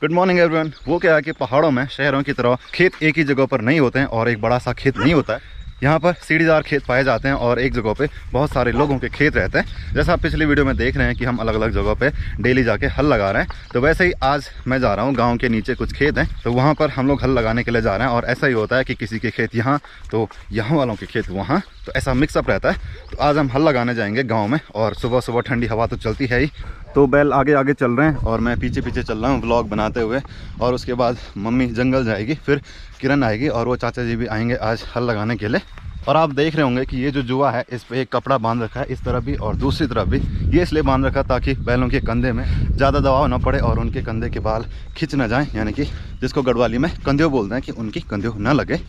Good morning everyone. वो क्या है कि पहाड़ों में शहरों की तरह खेत एक ही जगह पर नहीं होते हैं और एक बड़ा सा खेत नहीं होता है। यहाँ पर सीढ़ीदार खेत पाए जाते हैं और एक जगह पे बहुत सारे लोगों के खेत रहते हैं। जैसा आप पिछली वीडियो में देख रहे हैं कि हम अलग अलग जगह पे डेली जाके हल लगा रहे हैं, तो वैसे ही आज मैं जा रहा हूँ गांव के नीचे कुछ खेत हैं, तो वहाँ पर हम लोग हल लगाने के लिए जा रहे हैं। और ऐसा ही होता है कि किसी के खेत यहाँ तो यहाँ वालों के खेत वहाँ, तो ऐसा मिक्सअप रहता है। तो आज हम हल लगाने जाएंगे गाँव में और सुबह सुबह ठंडी हवा तो चलती है ही। तो बैल आगे आगे चल रहे हैं और मैं पीछे पीछे चल रहा हूँ व्लॉग बनाते हुए। और उसके बाद मम्मी जंगल जाएगी, फिर किरण आएगी और वो चाचा जी भी आएंगे आज हल लगाने के लिए। और आप देख रहे होंगे कि ये जो जुआ है इस पे एक कपड़ा बांध रखा है, इस तरफ भी और दूसरी तरफ भी। ये इसलिए बांध रखा ताकि बैलों के कंधे में ज़्यादा दबाव ना पड़े और उनके कंधे के बाल खिंच ना जाएं, यानी कि जिसको गढ़वाली में कंधे बोलते हैं, कि उनकी कंधे ना लगे।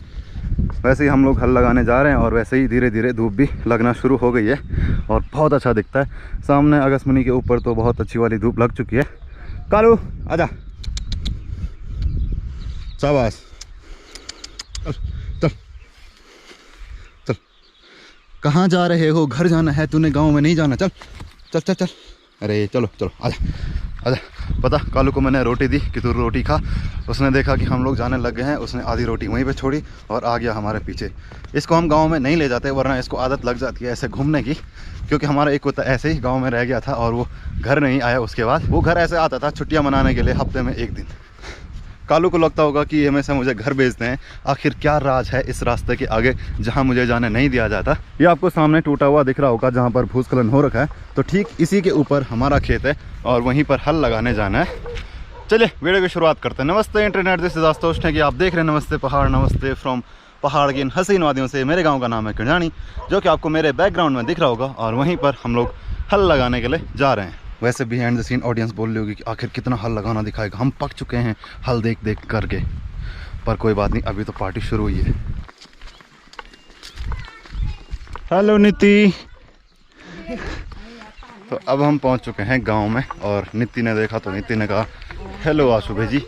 वैसे ही हम लोग हल लगाने जा रहे हैं और वैसे ही धीरे धीरे धूप भी लगना शुरू हो गई है और बहुत अच्छा दिखता है। सामने आकाशमणि के ऊपर तो बहुत अच्छी वाली धूप लग चुकी है। कालू आजा, शाबाश, चल चल चल। कहाँ जा रहे हो? घर जाना है, तूने गांव में नहीं जाना। चल चल चल चल। अरे चलो चलो आजा आजा। पता कालू को मैंने रोटी दी कि तू रोटी खा। उसने देखा कि हम लोग जाने लग गए हैं, उसने आधी रोटी वहीं पे छोड़ी और आ गया हमारे पीछे। इसको हम गांव में नहीं ले जाते, वरना इसको आदत लग जाती है ऐसे घूमने की। क्योंकि हमारा एक कुत्ता ऐसे ही गांव में रह गया था और वो घर नहीं आया। उसके बाद वो घर ऐसे आता था छुट्टियां मनाने के लिए हफ्ते में एक दिन। कालू को लगता होगा कि ये हमेशा मुझे घर भेजते हैं। आखिर क्या राज है इस रास्ते के आगे जहां मुझे जाने नहीं दिया जाता। ये आपको सामने टूटा हुआ दिख रहा होगा जहां पर भूस्खलन हो रखा है, तो ठीक इसी के ऊपर हमारा खेत है और वहीं पर हल लगाने जाना है। चलिए वीडियो की शुरुआत करते हैं। नमस्ते इंटरनेट, दिस इज आस्तोष है कि आप देख रहे हैं नमस्ते पहाड़। नमस्ते फ्रॉम पहाड़ की इन हसीन वादियों से। मेरे गाँव का नाम है किरजानी, जो कि आपको मेरे बैकग्राउंड में दिख रहा होगा। और वहीं पर हम लोग हल लगाने के लिए जा रहे हैं। वैसे बिहाइंड द सीन ऑडियंस बोल रही होगी कि आखिर कितना हल लगाना दिखाएगा, हम पक चुके हैं हल देख देख करके। पर कोई बात नहीं, अभी तो पार्टी शुरू हुई है। हेलो नीति। तो अब हम पहुंच चुके हैं गांव में और नीति ने देखा तो नीति ने कहा हेलो आशु भाई।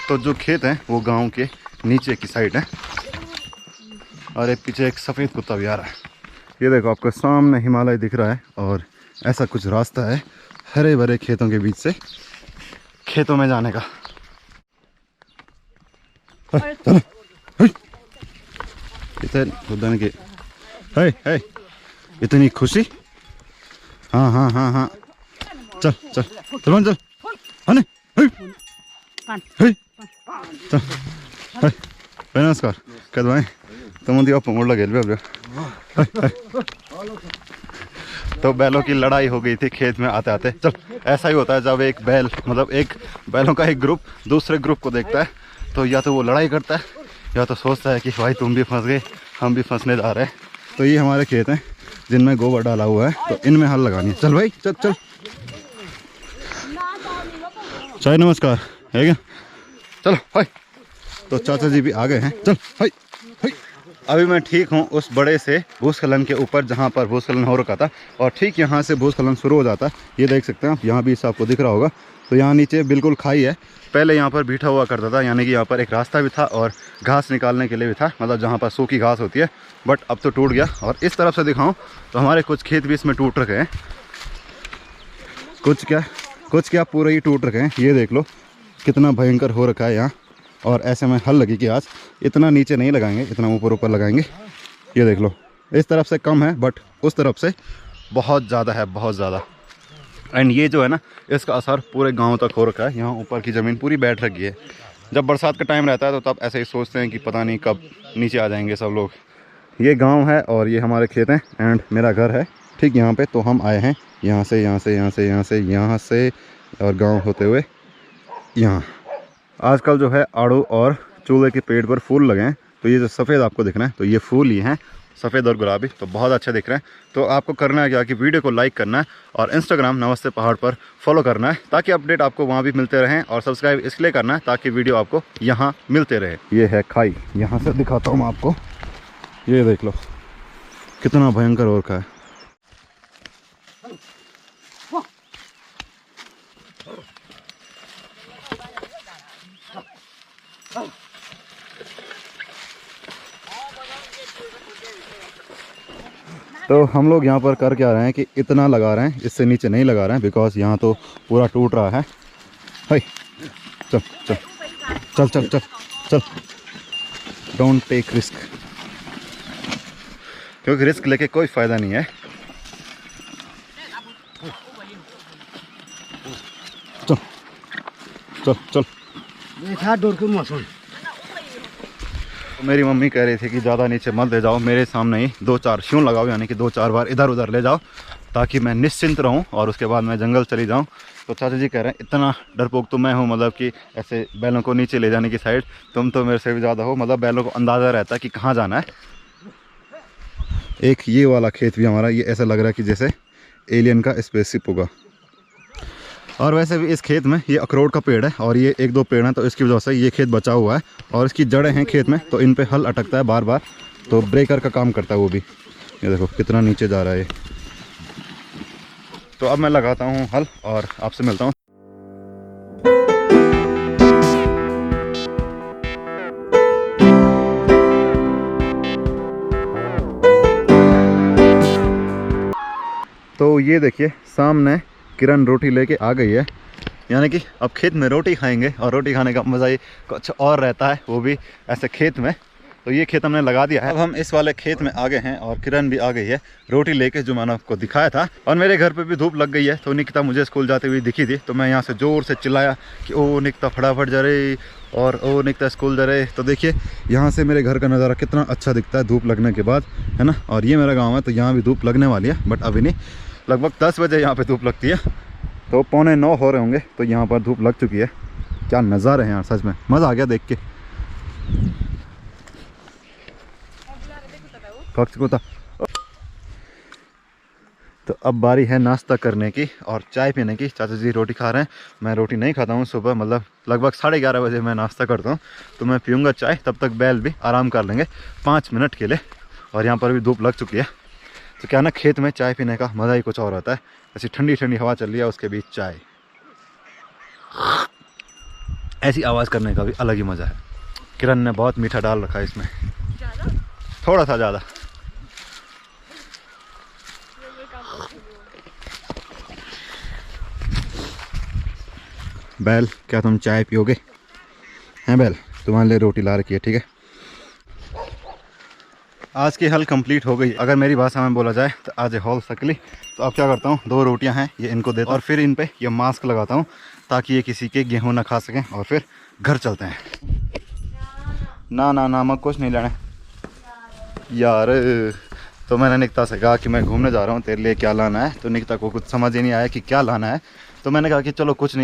तो जो खेत है वो गांव के नीचे की साइड है और एक पीछे एक सफ़ेद कुत्ता भी आ रहा है। ये देखो आपको सामने हिमालय दिख रहा है और ऐसा कुछ रास्ता है हरे भरे खेतों के बीच से खेतों में जाने का। चलो इतनी खुशी। हाँ हाँ हाँ हाँ, चल चल चल चल चल। नमस्कार कदवाएं तुम दिया मोड़ लगे। तो बैलों की लड़ाई हो गई थी खेत में आते आते। चल, ऐसा ही होता है जब एक बैल मतलब एक बैलों का एक ग्रुप दूसरे ग्रुप को देखता है, तो या तो वो लड़ाई करता है या तो सोचता है कि भाई तुम भी फंस गए, हम भी फंसने जा रहे हैं। तो ये हमारे खेत हैं जिनमें गोबर डाला हुआ है, तो इनमें हल लगानी है। चल भाई चल चल। चाय नमस्कार है क्या? चलो भाई। तो चाचा जी भी आ गए हैं। चल भाई। अभी मैं ठीक हूँ उस बड़े से भूस्खलन के ऊपर जहाँ पर भूस्खलन हो रखा था और ठीक यहाँ से भूस्खलन शुरू हो जाता है। ये देख सकते हैं आप, यहाँ भी आपको दिख रहा होगा। तो यहाँ नीचे बिल्कुल खाई है। पहले यहाँ पर बीठा हुआ करता था, यानी कि यहाँ पर एक रास्ता भी था और घास निकालने के लिए भी था, मतलब जहाँ पर सूखी घास होती है। बट अब तो टूट गया। और इस तरफ से दिखाऊँ तो हमारे कुछ खेत भी इसमें टूट रखे हैं। कुछ क्या पूरे ही टूट रखे हैं। ये देख लो कितना भयंकर हो रखा है यहाँ। और ऐसे में हल लगी कि आज इतना नीचे नहीं लगाएंगे, इतना ऊपर ऊपर लगाएंगे। ये देख लो इस तरफ से कम है बट उस तरफ से बहुत ज़्यादा है, बहुत ज़्यादा। एंड ये जो है ना, इसका असर पूरे गांव तक हो रखा है। यहाँ ऊपर की ज़मीन पूरी बैठ रखी है। जब बरसात का टाइम रहता है तो तब ऐसे ही सोचते हैं कि पता नहीं कब नीचे आ जाएंगे सब लोग। ये गाँव है और ये हमारे खेत हैं एंड मेरा घर है ठीक यहाँ पर। तो हम आए हैं यहाँ से और गाँव होते हुए यहाँ। आजकल जो है आड़ू और चूल्हे के पेड़ पर फूल लगे हैं। तो ये जो सफ़ेद आपको दिख रहे हैं, तो ये फूल ही हैं, सफ़ेद और गुलाबी। तो बहुत अच्छे दिख रहे हैं। तो आपको करना है क्या कि वीडियो को लाइक करना है और इंस्टाग्राम नमस्ते पहाड़ पर फॉलो करना है, ताकि अपडेट आपको वहाँ भी मिलते रहें। और सब्सक्राइब इसलिए करना है ताकि वीडियो आपको यहाँ मिलते रहे। ये है खाई, यहाँ से दिखाता हूँ मैं आपको। ये देख लो कितना भयंकर हो रखा है। तो हम लोग यहाँ पर कर क्या रहे हैं कि इतना लगा रहे हैं, इससे नीचे नहीं लगा रहे हैं, बिकॉज यहाँ तो पूरा टूट रहा है। हाय चल चल चल चल चल चल, डोंट टेक रिस्क, क्योंकि रिस्क लेके कोई फ़ायदा नहीं है। चल चल चल। मेरी मम्मी कह रही थी कि ज़्यादा नीचे मत ले जाओ, मेरे सामने ही 2-4 श्यूं लगाओ, यानी कि 2-4 बार इधर उधर ले जाओ, ताकि मैं निश्चिंत रहूं और उसके बाद मैं जंगल चली जाऊं। तो चाचा जी कह रहे हैं इतना डरपोक तो मैं हूं, मतलब कि ऐसे बैलों को नीचे ले जाने की साइड, तुम तो मेरे से भी ज़्यादा हो, मतलब बैलों को अंदाज़ा रहता है कि कहाँ जाना है। एक ये वाला खेत भी हमारा, ये ऐसा लग रहा है कि जैसे एलियन का स्पेसशिप होगा। और वैसे भी इस खेत में ये अखरोट का पेड़ है और ये 1-2 पेड़ हैं, तो इसकी वजह से ये खेत बचा हुआ है और इसकी जड़ें हैं खेत में, तो इन पे हल अटकता है बार बार, तो ब्रेकर का काम करता है वो भी। ये देखो कितना नीचे जा रहा है ये। तो अब मैं लगाता हूँ हल और आपसे मिलता हूँ। तो ये देखिए सामने किरण रोटी लेके आ गई है, यानी कि अब खेत में रोटी खाएंगे और रोटी खाने का मज़ा ही कुछ और रहता है, वो भी ऐसे खेत में। तो ये खेत हमने लगा दिया है। अब हम इस वाले खेत में आ गए हैं और किरण भी आ गई है रोटी लेके, जो मैंने आपको दिखाया था। और मेरे घर पे भी धूप लग गई है, तो निकिता मुझे स्कूल जाते हुए दिखी थी, तो मैं यहाँ से ज़ोर से चिल्लाया कि ओ निकिता फटाफट जा रही, और ओ निकिता स्कूल जा रहे। तो देखिए यहाँ से मेरे घर का नज़ारा कितना अच्छा दिखता है धूप लगने के बाद, है ना। और ये मेरा गाँव है, तो यहाँ भी धूप लगने वाली है, बट अभी नहीं। लगभग 10 बजे यहाँ पर धूप लगती है, तो 8:45 हो रहे होंगे, तो यहाँ पर धूप लग चुकी है। क्या नज़ारे हैं यार, सच में मज़ा आ गया देख के। तो अब बारी है नाश्ता करने की और चाय पीने की। चाचा जी रोटी खा रहे हैं, मैं रोटी नहीं खाता हूँ सुबह, मतलब लगभग 11:30 बजे मैं नाश्ता करता हूँ, तो मैं पीऊँगा चाय, तब तक बैल भी आराम कर लेंगे 5 मिनट के लिए। और यहाँ पर भी धूप लग चुकी है, तो क्या ना खेत में चाय पीने का मज़ा ही कुछ और होता है। ऐसी ठंडी ठंडी हवा चल रही है, उसके बीच चाय, ऐसी आवाज़ करने का भी अलग ही मज़ा है। किरण ने बहुत मीठा डाल रखा है इसमें, थोड़ा सा ज़्यादा। बैल क्या तुम चाय पियोगे? हैं बैल, तुम्हारे लिए रोटी ला रखी है, ठीक है। आज की हल कंप्लीट हो गई, अगर मेरी भाषा में बोला जाए तो आज हॉल सकली। तो अब क्या करता हूँ, 2 रोटियां हैं ये इनको देता हूँ और फिर इन पे ये मास्क लगाता हूँ, ताकि ये किसी के गेहूँ ना खा सकें, और फिर घर चलते हैं। ना ना ना मैं कुछ नहीं लेना यार। तो मैंने निकिता से कहा कि मैं घूमने जा रहा हूँ, तेरे लिए क्या लाना है। तो निकिता को कुछ समझ ही नहीं आया कि क्या लाना है, तो मैंने कहा कि चलो कुछ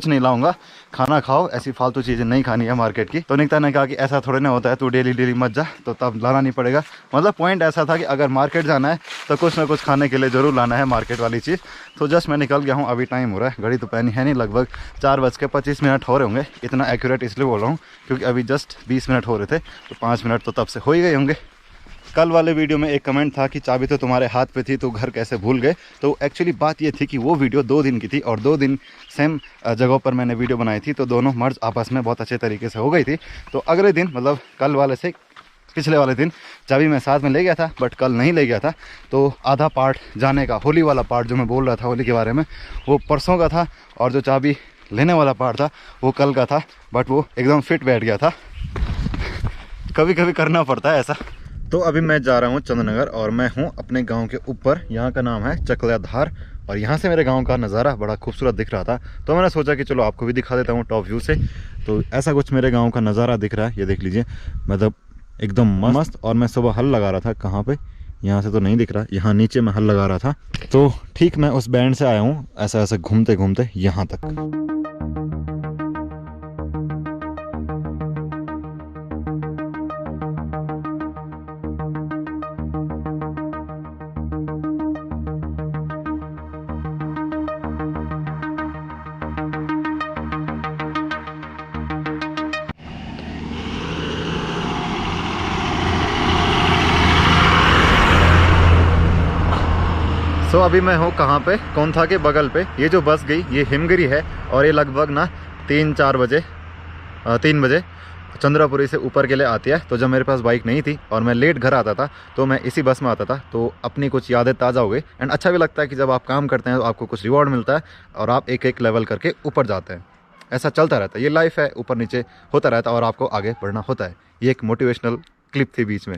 नहीं लाऊंगा, खाना खाओ, ऐसी फालतू चीज़ें नहीं खानी है मार्केट की। तो निकिता ने कहा कि ऐसा थोड़े ना होता है, तू डेली मत जा, तो तब लाना नहीं पड़ेगा। मतलब पॉइंट ऐसा था कि अगर मार्केट जाना है तो कुछ ना कुछ खाने के लिए ज़रूर लाना है मार्केट वाली चीज़। तो जस्ट मैं निकल गया हूँ, अभी टाइम हो रहा है, घड़ी तो पहनी है नहीं, लगभग 4:25 हो रहे होंगे। इतना एक्यूरेट इसलिए बोल रहा हूँ क्योंकि अभी जस्ट 20 मिनट हो रहे थे, तो 5 मिनट तो तब से हो ही गए होंगे। कल वाले वीडियो में एक कमेंट था कि चाबी तो तुम्हारे हाथ पे थी, तो घर कैसे भूल गए। तो एक्चुअली बात ये थी कि वो वीडियो 2 दिन की थी और 2 दिन सेम जगहों पर मैंने वीडियो बनाई थी, तो दोनों मर्ज आपस में बहुत अच्छे तरीके से हो गई थी। तो अगले दिन, मतलब कल वाले से पिछले वाले दिन, चाबी मैं साथ में ले गया था, बट कल नहीं ले गया था। तो आधा पार्ट जाने का, होली वाला पार्ट जो मैं बोल रहा था होली के बारे में, वो परसों का था, और जो चाबी लेने वाला पार्ट था वो कल का था, बट वो एकदम फिट बैठ गया था। कभी कभी करना पड़ता है ऐसा। तो अभी मैं जा रहा हूँ चंद्रनगर, और मैं हूँ अपने गांव के ऊपर, यहाँ का नाम है चकलाधार, और यहाँ से मेरे गांव का नज़ारा बड़ा खूबसूरत दिख रहा था, तो मैंने सोचा कि चलो आपको भी दिखा देता हूँ टॉप व्यू से। तो ऐसा कुछ मेरे गांव का नज़ारा दिख रहा है, ये देख लीजिए, मतलब एकदम मस्त। और मैं सुबह हल लगा रहा था, कहाँ पे, यहाँ से तो नहीं दिख रहा, यहाँ नीचे मैं हल लगा रहा था। तो ठीक मैं उस बैंड से आया हूँ, ऐसा ऐसे घूमते घूमते यहाँ तक। तो अभी मैं हूँ कहाँ पे, कौंथा के बगल पे। ये जो बस गई ये हिमगिरी है, और ये लगभग ना 3 बजे चंद्रापुरी से ऊपर के लिए आती है। तो जब मेरे पास बाइक नहीं थी और मैं लेट घर आता था तो मैं इसी बस में आता था, तो अपनी कुछ यादें ताज़ा हो गई। एंड अच्छा भी लगता है कि जब आप काम करते हैं तो आपको कुछ रिवॉर्ड मिलता है और आप एक एक लेवल करके ऊपर जाते हैं। ऐसा चलता रहता है, ये लाइफ है, ऊपर नीचे होता रहता है और आपको आगे बढ़ना होता है। ये एक मोटिवेशनल क्लिप थी बीच में।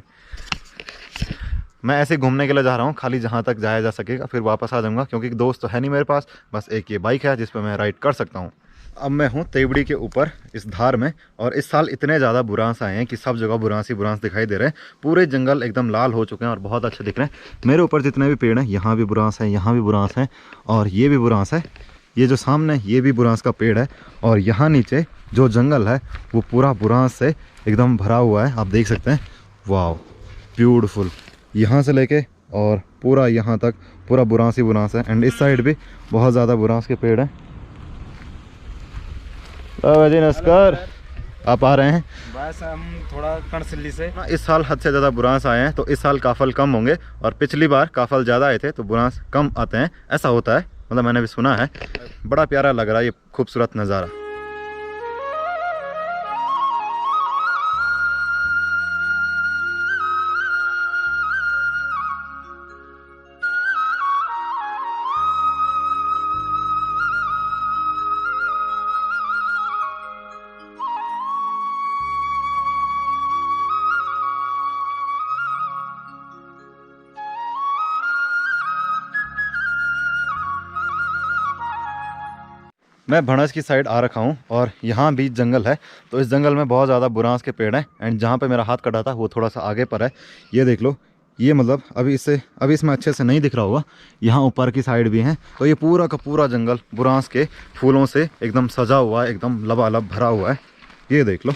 मैं ऐसे घूमने के लिए जा रहा हूँ, खाली जहाँ तक जाया जा सकेगा, फिर वापस आ जाऊँगा क्योंकि दोस्त तो है नहीं मेरे पास, बस एक ये बाइक है जिस पर मैं राइड कर सकता हूँ। अब मैं हूँ तेवड़ी के ऊपर इस धार में, और इस साल इतने ज़्यादा बुरांस आए हैं कि सब जगह बुरांस ही बुरांस दिखाई दे रहे हैं। पूरे जंगल एकदम लाल हो चुके हैं और बहुत अच्छे दिख रहे हैं। मेरे ऊपर जितने भी पेड़ हैं यहाँ भी बुरांस है, यहाँ भी बुरांस है और ये भी बुरांस है। ये जो सामने ये भी बुरांस का पेड़ है और यहाँ नीचे जो जंगल है वो पूरा बुरांस से एकदम भरा हुआ है, आप देख सकते हैं। वाह ब्यूटीफुल, यहाँ से लेके और पूरा यहाँ तक पूरा बुरांस ही बुरांस है। एंड इस साइड भी बहुत ज़्यादा बुरांस के पेड़ हैं। जी नमस्कार, आप आ रहे हैं? बस हम थोड़ा कणसिल्ली से। इस साल हद से ज़्यादा बुरांस आए हैं, तो इस साल काफल कम होंगे और पिछली बार काफल ज़्यादा आए थे तो बुरांस कम आते हैं, ऐसा होता है, मतलब मैंने भी सुना है। बड़ा प्यारा लग रहा है ये खूबसूरत नज़ारा। मैं भणस की साइड आ रखा हूँ और यहाँ भी जंगल है, तो इस जंगल में बहुत ज़्यादा बुरांस के पेड़ हैं। एंड जहाँ पे मेरा हाथ कटा था वो थोड़ा सा आगे पर है, ये देख लो। ये मतलब अभी इसमें अच्छे से नहीं दिख रहा होगा, यहाँ ऊपर की साइड भी हैं। तो ये पूरा का पूरा जंगल बुरांस के फूलों से एकदम सजा हुआ है, एकदम लबालब भरा हुआ है, ये देख लो।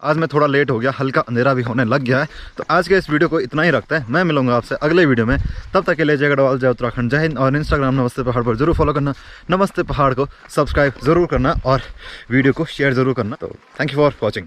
आज मैं थोड़ा लेट हो गया, हल्का अंधेरा भी होने लग गया है, तो आज के इस वीडियो को इतना ही रखते हैं। मैं मिलूंगा आपसे अगले वीडियो में, तब तक के लिए जय गढ़वाल, जय उत्तराखंड, जय हिंद। और इंस्टाग्राम नमस्ते पहाड़ पर जरूर फॉलो करना, नमस्ते पहाड़ को सब्सक्राइब ज़रूर करना और वीडियो को शेयर ज़रूर करना। तो थैंक यू फॉर वॉचिंग।